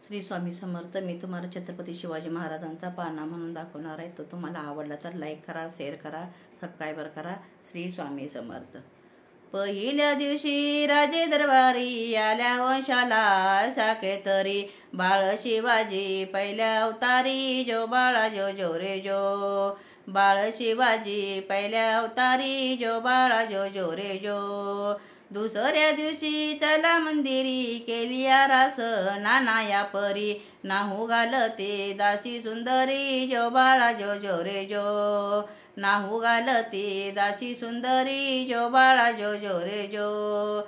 श्री स्वामी समर्थ. मी तुम्हाला छत्रपती शिवाजी महाराजांचा पाळणा म्हणून दाखवणार आहे. तो तुम्हाला आवडला तर लाईक करा, शेअर करा, सबस्क्राईबर करा. श्री स्वामी समर्थ. पहिल्या दिवशी राजे दरबारी आल्या वंशाला साकेतरी, बाळ शिवाजी पहिल्या अवतारी, जो बाळा जो जो रे जो. बाळ शिवाजी पहिल्या अवतारी, जो बाळा जो जो रे जो. दुसऱ्या दिवशी चला मंदिरी, केली आरास नाना या परी, नाहू घालते दासी सुंदरी, जो बाळा जो जो रे जो. नाहू घालते दासी सुंदरी, जो बाळा जो जो रे जो.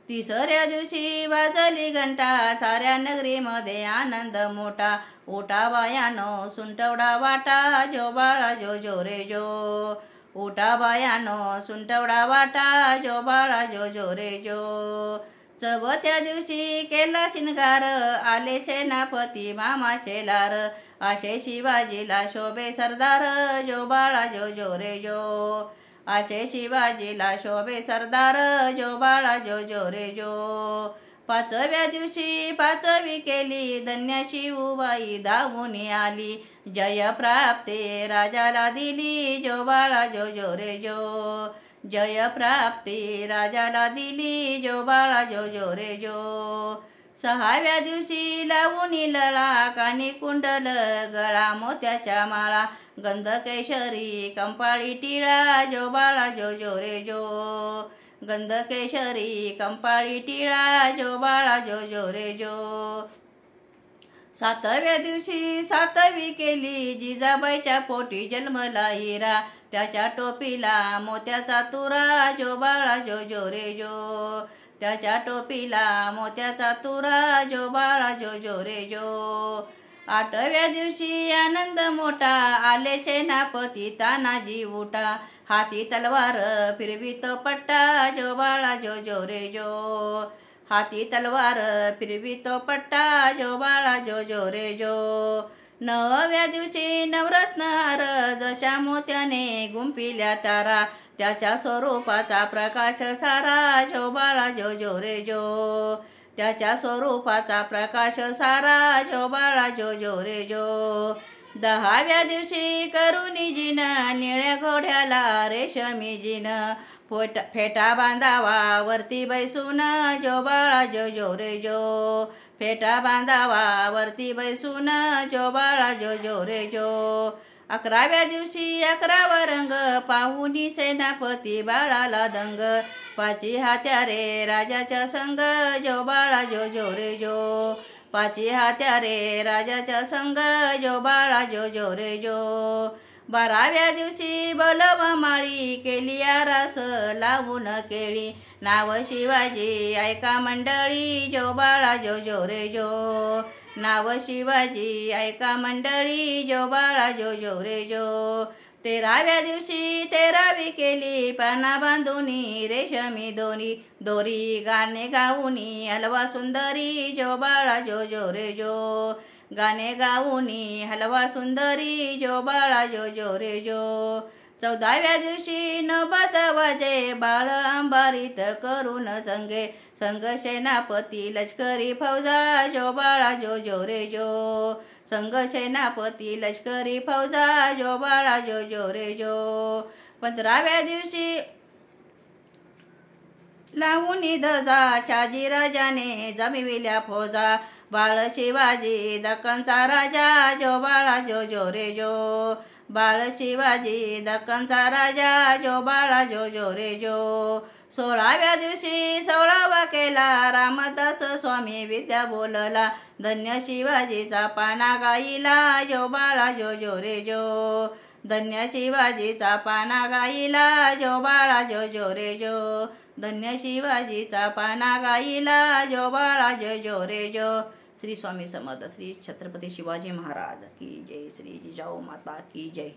तिसऱ्या दिवशी वाजली घंटा, साऱ्या नगरीमध्ये आनंद मोठा, उठा बायानो सुंटवडा वाटा, जो बाळा जो जो रे जो. उठा बायानो सुंटवडा वाटा, जो बाळा जो जो रे जो. चौथ्या दिवशी केला शिंगार, आले सेनापती मामा शेलार, असे शिवाजीला शोभे सरदार, जो बाळा जो जो रे जो. असे शिवाजीला शोभे सरदार, जो बाळा जो जो रे जो. पाचव्या दिवशी पाचवी केली, धन्य शिवबाई धावून आली, जय प्राप्ती राजाला दिली, जो बाळा जो जो रे जो. जय प्राप्ती राजाला दिली, जो बाळा जो जो रे जो. सहाव्या दिवशी लावून लळा, कानी कुंडल गळा मोत्याच्या माळा, गंध केशरी कंपाळी टिळा, जो बाळा जो जो रे जो. गंध केशरी कंपाळी टिळा, जो बाळा जो जो रे जो. सातव्या दिवशी सातवी केली, जिजाबाईच्या पोटी जन्मला हिरा, त्याच्या टोपीला मोत्याचा तुरा, जो बाळा जो जो रे जो. त्याच्या टोपीला मोत्याचा तुरा, जो बाळा जो जो रे जो. आठव्या दिवशी आनंद मोठा, आले सेनापती तानाजी उठा, हाती तलवार फिरवितो पट्टा, जो बाळा जो जो रे जो. हाती तलवार फिरवितो पट्टा, जो बाळा जो जो रे जो. नवव्या दिवशी नवरत्न हार, जशा मोत्याने गुंपिल्या तारा, त्याच्या स्वरूपाचा प्रकाश सारा, जो बाळा जो जो रे जो. त्याच्या स्वरूपाचा प्रकाश सारा, जो बाळा जो जो रे जो. दहाव्या दिवशी करुणी जिन, निळ्या घोड्याला रेशमी जिन, फेटा बांधावा वरती बैसून, जो बाळा जो जो रे जो. फेटा बांधावा वरती बैसून, जो बाळा जो जो रे जो. अकराव्या दिवशी अकरावा रंग, पाहुनी सेनापती बाळाला दंग, पाची हात्यारे राजाच्या संग, जो बाळा जो जो रे जो. पाची हात्यारे राजाच्या संग, जो बाळा जो जो रे जो. बाराव्या दिवशी बलव माळी, केली आरास लावून केळी, नाव शिवाजी ऐका मंडळी, जो बाळा जो जो रे जो. नाव शिवाजी ऐका मंडळी, जो बाळा जो जो रे जो. तेराव्या दिवशी तेरावी केली, पाना बांधुनी रेशमी दोरी, दोरी गाणे गाऊनी हलवा सुंदरी, जो बाळा जो जो रे जो. गाणे गाऊनी हलवा सुंदरी, जो बाळा जो जो रे जो. चौदाव्या दिवशी नौबत वाजे, बाळ अंबारीत करून संगे, संग सेनापती लष्करी फौजा, जो बाळा जो जो रे जो. संग सेनापती लष्करी फौजा, जो बाळा जो जो रे जो. 15व्या दिवशी लावून ध्वजा, शहाजी राजाने जमविल्या फौजा, बाळ शिवाजी दक्कनचा राजा, जो बाळा जो जो रे जो. बाळ शिवाजी दक्कनचा राजा, जो बाळा जो जो रे जो. 16व्या दिवशी 16वा केला, रामदास स्वामी विद्या बोलला, धन्य शिवाजीचा पाना गाईला, जो बाळा जो जो रे जो. धन्य शिवाजीचा पाना गाईला, जो बाळा जो जो रे जो. धन्य शिवाजीचा पाना गाईला, जो बाळा जो जो रे जो. श्री स्वामी समर्थ. श्री छत्रपती शिवाजी महाराज की जय. श्री जिजाऊ माता की जय.